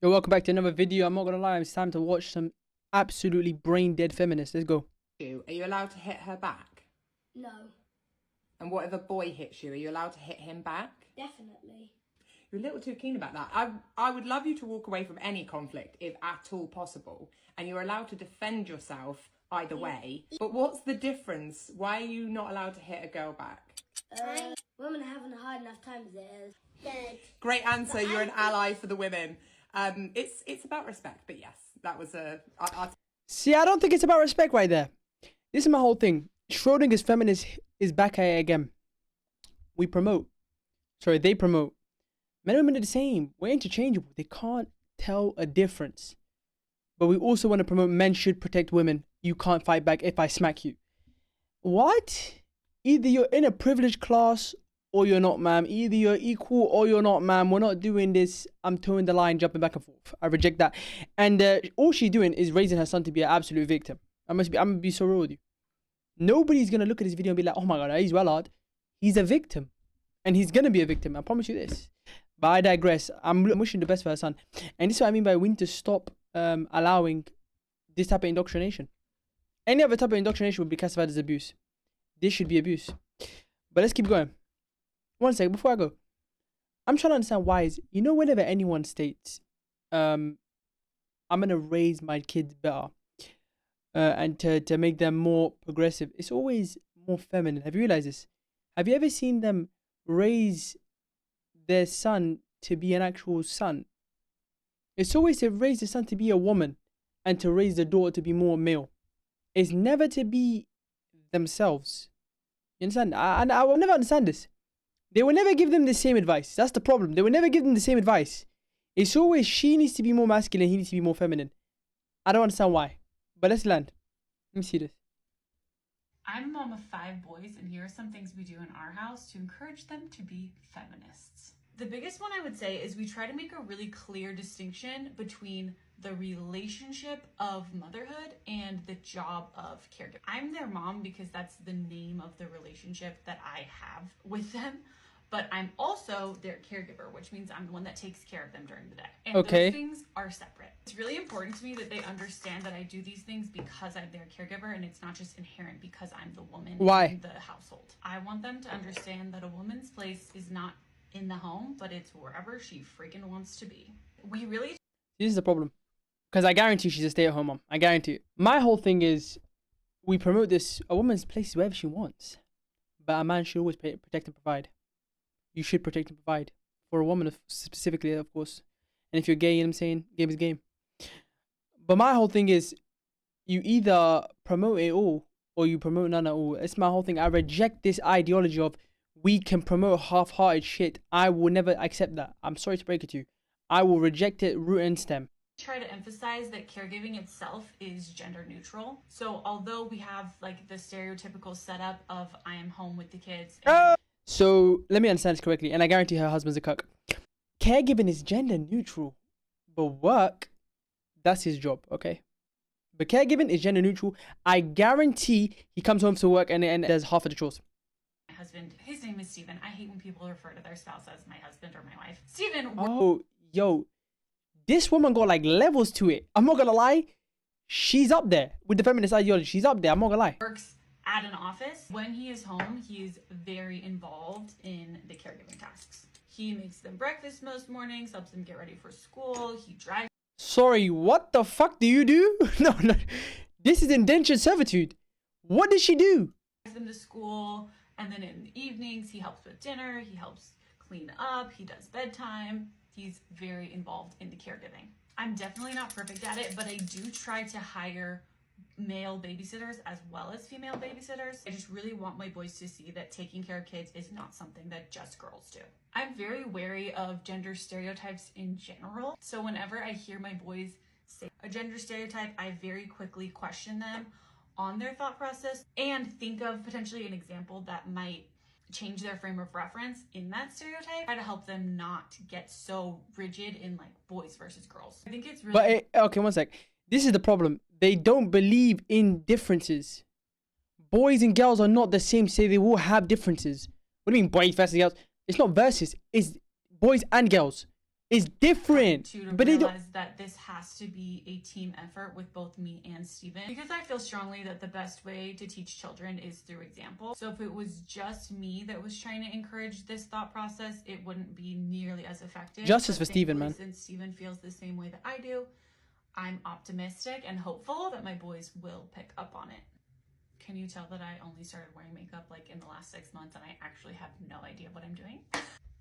Yo, welcome back to another video. I'm not gonna lie, it's time to watch some absolutely brain dead feminists. Let's go. Are you allowed to hit her back? No. And what if a boy hits you? Are you allowed to hit him back? Definitely. You're a little too keen about that. I would love you to walk away from any conflict if at all possible. And you're allowed to defend yourself either way. But what's the difference? Why are you not allowed to hit a girl back? Women are having a hard enough time as it is. Good. Great answer. You're an ally for the women. It's about respect, but yes, that was See, I don't think it's about respect right there. This is my whole thing. Schrödinger's feminist is back at it again. They promote. Men and women are the same. We're interchangeable. They can't tell a difference. But we also want to promote men should protect women. You can't fight back if I smack you. What? Either you're in a privileged class or you're not, ma'am. Either you're equal or you're not, ma'am. We're not doing this. I'm towing the line, jumping back and forth. I reject that. And all she's doing is raising her son to be an absolute victim. I'm gonna be so real with you. Nobody's gonna look at this video and be like, oh my god, he's well hard. He's a victim. And he's gonna be a victim. I promise you this. But I digress. I'm wishing the best for her son. And this is what I mean by we need to stop allowing this type of indoctrination. Any other type of indoctrination would be classified as abuse. This should be abuse. But let's keep going. One second, before I go. I'm trying to understand why whenever anyone states, I'm going to raise my kids better and to make them more progressive, it's always more feminine. Have you realized this? Have you ever seen them raise their son to be an actual son? It's always to raise the son to be a woman and to raise the daughter to be more male. It's never to be themselves. You understand? I will never understand this. They will never give them the same advice. That's the problem. They will never give them the same advice. It's always she needs to be more masculine, he needs to be more feminine. I don't understand why. But let's land. Let me see this. I'm a mom of 5 boys, and here are some things we do in our house to encourage them to be feminists. The biggest one I would say is we try to make a really clear distinction between the relationship of motherhood and the job of caregiving. I'm their mom because that's the name of the relationship that I have with them, but I'm also their caregiver, which means I'm the one that takes care of them during the day. And those things are separate. It's really important to me that they understand that I do these things because I'm their caregiver, and it's not just inherent because I'm the woman in the household. I want them to understand that a woman's place is not in the home, but it's wherever she freaking wants to be. This is the problem. Because I guarantee she's a stay-at-home mom. I guarantee it. My whole thing is, we promote this, a woman's place is wherever she wants. But a man should always protect and provide. You should protect and provide. For a woman specifically, of course. And if you're gay, you know what I'm saying? Game is game. But my whole thing is, you either promote it all, or you promote none at all. It's my whole thing. I reject this ideology of, we can promote half-hearted shit. I will never accept that. I'm sorry to break it to you. I will reject it root and stem. Try to emphasize that caregiving itself is gender neutral. So although we have like the stereotypical setup of I am home with the kids. So let me understand this correctly, and I guarantee her husband's a cuck. Caregiving is gender neutral, but work, that's his job, okay? But caregiving is gender neutral. I guarantee he comes home to work and does half of the chores. My husband, his name is Steven. I hate when people refer to their spouse as my husband or my wife. Steven. Oh, yo. This woman got like levels to it. I'm not gonna lie. She's up there with the feminist ideology. She's up there. I'm not gonna lie. Works at an office. When he is home, he's very involved in the caregiving tasks. He makes them breakfast most mornings, helps them get ready for school. He drives. Sorry, what the fuck do you do? No. This is indentured servitude. What does she do? Them to school, and then in the evenings, he helps with dinner. He helps clean up. He does bedtime. He's very involved in the caregiving. I'm definitely not perfect at it, but I do try to hire male babysitters as well as female babysitters. I just really want my boys to see that taking care of kids is not something that just girls do. I'm very wary of gender stereotypes in general. So whenever I hear my boys say a gender stereotype, I very quickly question them on their thought process and think of potentially an example that might change their frame of reference in that stereotype. Try to help them not get so rigid in like boys versus girls. I think it's really... But, okay, one sec. This is the problem. They don't believe in differences. Boys and girls are not the same. Say they will have differences. What do you mean boys versus girls? It's not versus. It's boys and girls. It's different. To But they don't. realize that this has to be a team effort with both me and Steven, because I feel strongly that the best way to teach children is through example. So if it was just me that was trying to encourage this thought process, it wouldn't be nearly as effective. Justice But for Steven, man. since Steven feels the same way that I do, I'm optimistic and hopeful that my boys will pick up on it. Can you tell that I only started wearing makeup like in the last 6 months and I actually have no idea what I'm doing?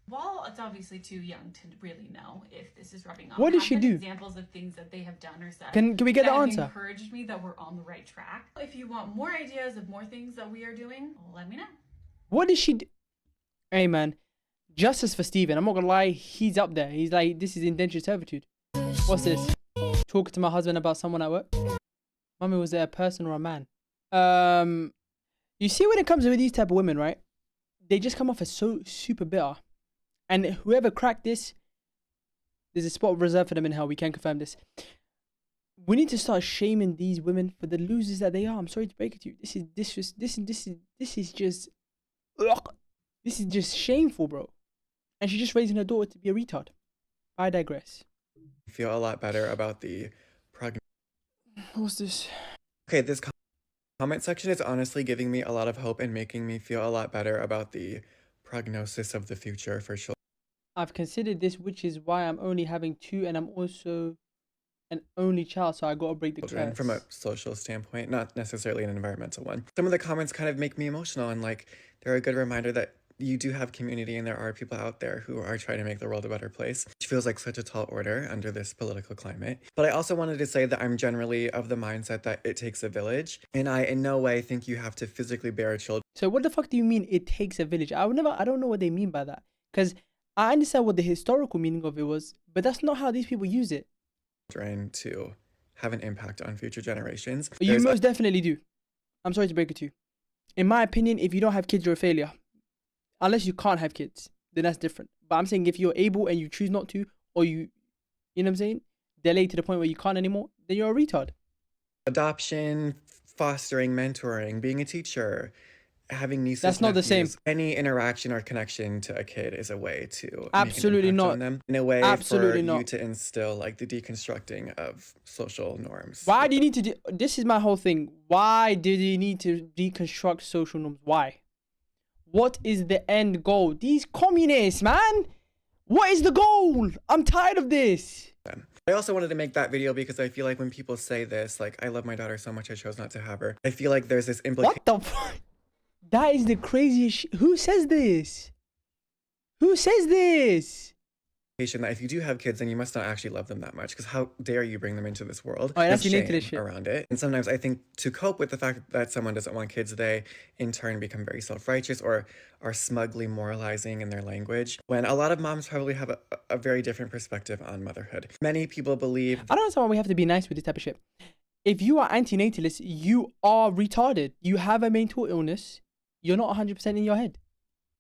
While it's obviously too young to really know if this is rubbing off, What did she do? Examples of things that they have done or said. Can we get the that answer? Encouraged me that we're on the right track. If you want more ideas of more things that we are doing, let me know. What did she do? Hey, man. Justice for Steven. I'm not gonna lie. He's up there. He's like, this is indentured servitude. What's this? Talking to my husband about someone at work. Mommy, was it a person or a man? You see, when it comes to these type of women, right? They just come off as so super bitter. And whoever cracked this, there's a spot reserved for them in hell. We can confirm this. We need to start shaming these women for the losers that they are. I'm sorry to break it to you. This is just shameful, bro. And she's just raising her daughter to be a retard. I digress. I feel a lot better about the What's this? Okay, this comment section is honestly giving me a lot of hope and making me feel a lot better about the prognosis of the future for children. I've considered this, which is why I'm only having 2, and I'm also an only child, so I gotta break the curse. From a social standpoint, not necessarily an environmental one. Some of the comments kind of make me emotional, and like they're a good reminder that you do have community and there are people out there who are trying to make the world a better place, which feels like such a tall order under this political climate. But I also wanted to say that I'm generally of the mindset that it takes a village, and I in no way think you have to physically bear children. So what the fuck do you mean it takes a village? I don't know what they mean by that, because I understand what the historical meaning of it was, but that's not how these people use it. To have an impact on future generations. You most definitely do. I'm sorry to break it to you. In my opinion, if you don't have kids, you're a failure. Unless you can't have kids, then that's different. But I'm saying if you're able and you choose not to, or you know what I'm saying, delay to the point where you can't anymore, then you're a retard. Adoption, fostering, mentoring, being a teacher, having nieces. That's not the same. Any interaction or connection to a kid is a way to absolutely make an impact not on them, in a way absolutely for not. you to instill like the deconstructing of social norms. Why do you need to this is my whole thing. Why did you need to deconstruct social norms? Why? What is the end goal? These communists, man. What is the goal? I'm tired of this. I also wanted to make that video because I feel like when people say this, like, I love my daughter so much I chose not to have her, I feel like there's this implication. What the fuck? That is the craziest Who says this? Who says this? That if you do have kids, then you must not actually love them that much, because how dare you bring them into this world? Oh, that's shame this shit around it. And sometimes I think to cope with the fact that someone doesn't want kids, they in turn become very self-righteous or are smugly moralizing in their language, when a lot of moms probably have a very different perspective on motherhood. Many people believe I don't understand why we have to be nice with this type of shit. If you are antinatalist, you are retarded. You have a mental illness. You're not 100% in your head.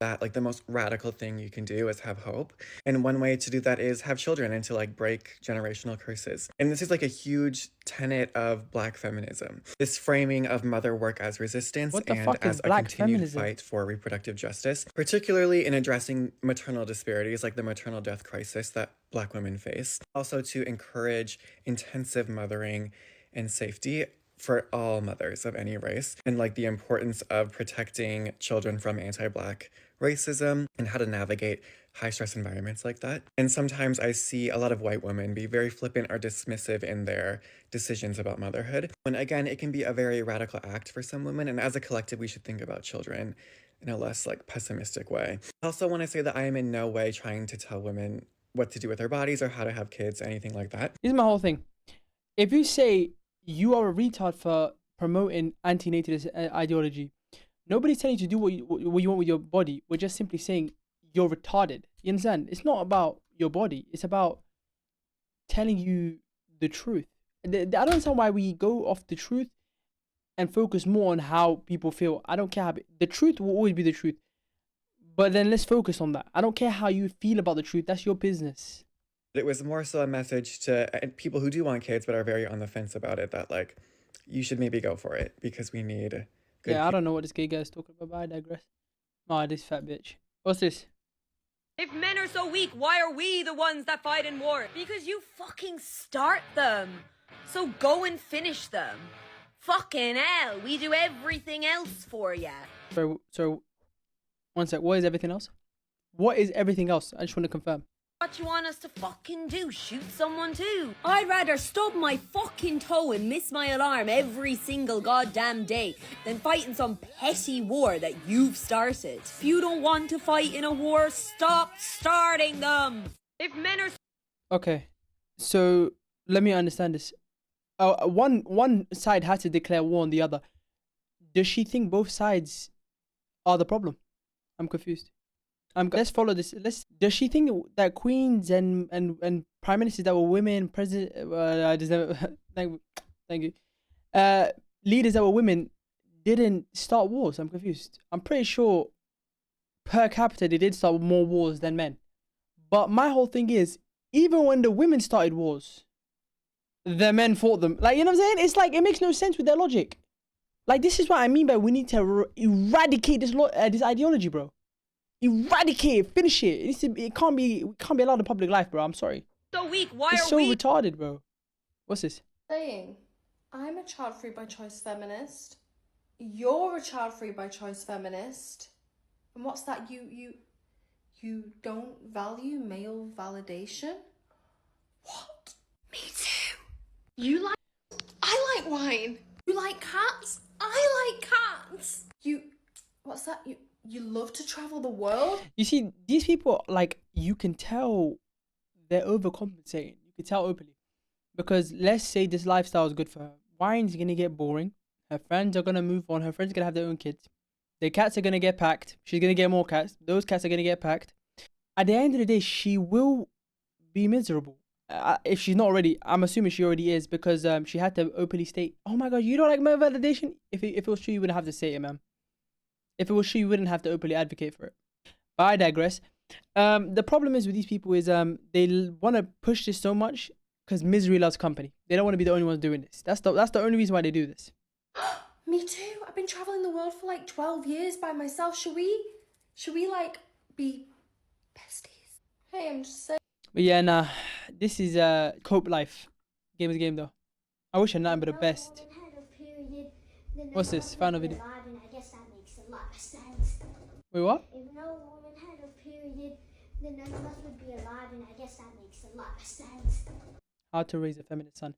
That like the most radical thing you can do is have hope, and one way to do that is have children and to like break generational curses. And this is like a huge tenet of Black feminism, this framing of mother work as resistance and as a continued fight for reproductive justice, particularly in addressing maternal disparities like the maternal death crisis that Black women face. Also to encourage intensive mothering and safety for all mothers of any race, and like the importance of protecting children from anti-Black racism and how to navigate high stress environments like that. And sometimes I see a lot of white women be very flippant or dismissive in their decisions about motherhood, when again it can be a very radical act for some women, and as a collective we should think about children in a less like pessimistic way. I also want to say that I am in no way trying to tell women what to do with their bodies or how to have kids, anything like that. Here's my whole thing. If you say you are a retard for promoting anti-natalist ideology, nobody's telling you to do what you want with your body. We're just simply saying you're retarded. You understand? It's not about your body. It's about telling you the truth. I don't understand why we go off the truth and focus more on how people feel. I don't care how the truth will always be the truth. But then let's focus on that. I don't care how you feel about the truth. That's your business. It was more so a message to people who do want kids but are very on the fence about it, that like you should maybe go for it because we need good I don't know what this gay guy is talking about, but I digress. Oh, this fat bitch. What's this? If men are so weak, why are we the ones that fight in war? Because you fucking start them. So go and finish them. Fucking hell, we do everything else for ya. So, one sec. What is everything else? What is everything else? I just want to confirm. What you want us to fucking do? Shoot someone too? I'd rather stub my fucking toe and miss my alarm every single goddamn day than fight in some petty war that you've started. If you don't want to fight in a war, stop starting them. If men are... Okay, so let me understand this. One side had to declare war on the other. Does she think both sides are the problem? I'm confused. Let's follow this. Does she think that queens and prime ministers that were women, thank you, leaders that were women didn't start wars? I'm confused. I'm pretty sure per capita they did start more wars than men. But my whole thing is, even when the women started wars, the men fought them. Like, you know what I'm saying? It's like, it makes no sense with their logic. Like, this is what I mean by we need to eradicate this ideology, bro. Eradicate it, finish it. It can't be allowed in public life, bro. I'm sorry. So weak, why It's are so we... retarded, bro. What's this? Saying, I'm a child-free by choice feminist. You're a child-free by choice feminist. And what's that? You don't value male validation? What? Me too. You like... I like wine. You like cats? I like cats. What's that? You love to travel the world? You see, these people, like, you can tell they're overcompensating. You can tell openly. Because let's say this lifestyle is good for her. Wine's going to get boring. Her friends are going to move on. Her friends are going to have their own kids. The cats are going to get packed. She's going to get more cats. Those cats are going to get packed. At the end of the day, she will be miserable. If she's not already, I'm assuming she already is, because she had to openly state, oh my God, you don't like male validation? If it was true, you wouldn't have to say it, man. If it was true, you wouldn't have to openly advocate for it. But I digress. The problem is with these people is they want to push this so much because misery loves company. They don't want to be the only ones doing this. That's the only reason why they do this. Me too. I've been traveling the world for like 12 years by myself. Should we like be besties? Hey, I'm just saying. But yeah, nah. This is cope life. Game is a game though. I wish I had nothing but the best. What's this? Final video. Wait, what? If no woman had a period, then none of us would be alive, and I guess that makes a lot of sense. How to raise a feminist son.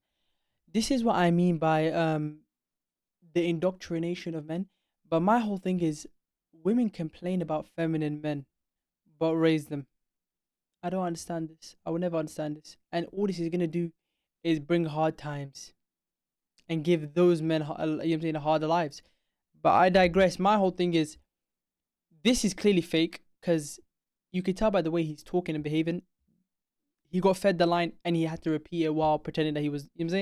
This is what I mean by the indoctrination of men. But my whole thing is, women complain about feminine men, but raise them. I don't understand this. I will never understand this. And all this is gonna do is bring hard times and give those men, you know what I'm saying, harder lives. But I digress. My whole thing is, this is clearly fake, because you can tell by the way he's talking and behaving. He got fed the line and he had to repeat it while pretending that he was, you know what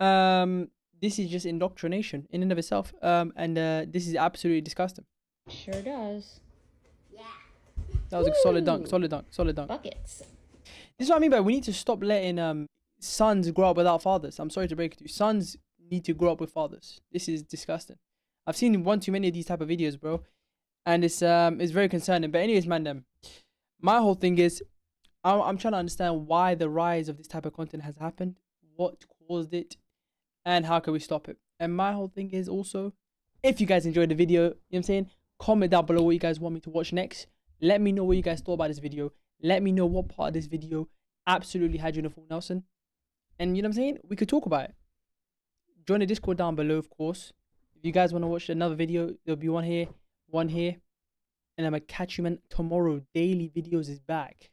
I'm saying? This is just indoctrination in and of itself. And this is absolutely disgusting. Sure does. Yeah. That was a solid dunk. Buckets. This is what I mean by we need to stop letting sons grow up without fathers. I'm sorry to break it to you. Sons need to grow up with fathers. This is disgusting. I've seen one too many of these type of videos, bro. And it's very concerning. But anyways, man, my whole thing is, I'm trying to understand why the rise of this type of content has happened, what caused it, and how can we stop it. And my whole thing is also, if you guys enjoyed the video, you know what I'm saying, comment down below what you guys want me to watch next. Let me know what you guys thought about this video. Let me know what part of this video absolutely had you in a full Nelson. And you know what I'm saying, we could talk about it. Join the Discord down below, of course. If you guys want to watch another video, there'll be one here. And I'm gonna catch you, man, tomorrow. Daily videos is back.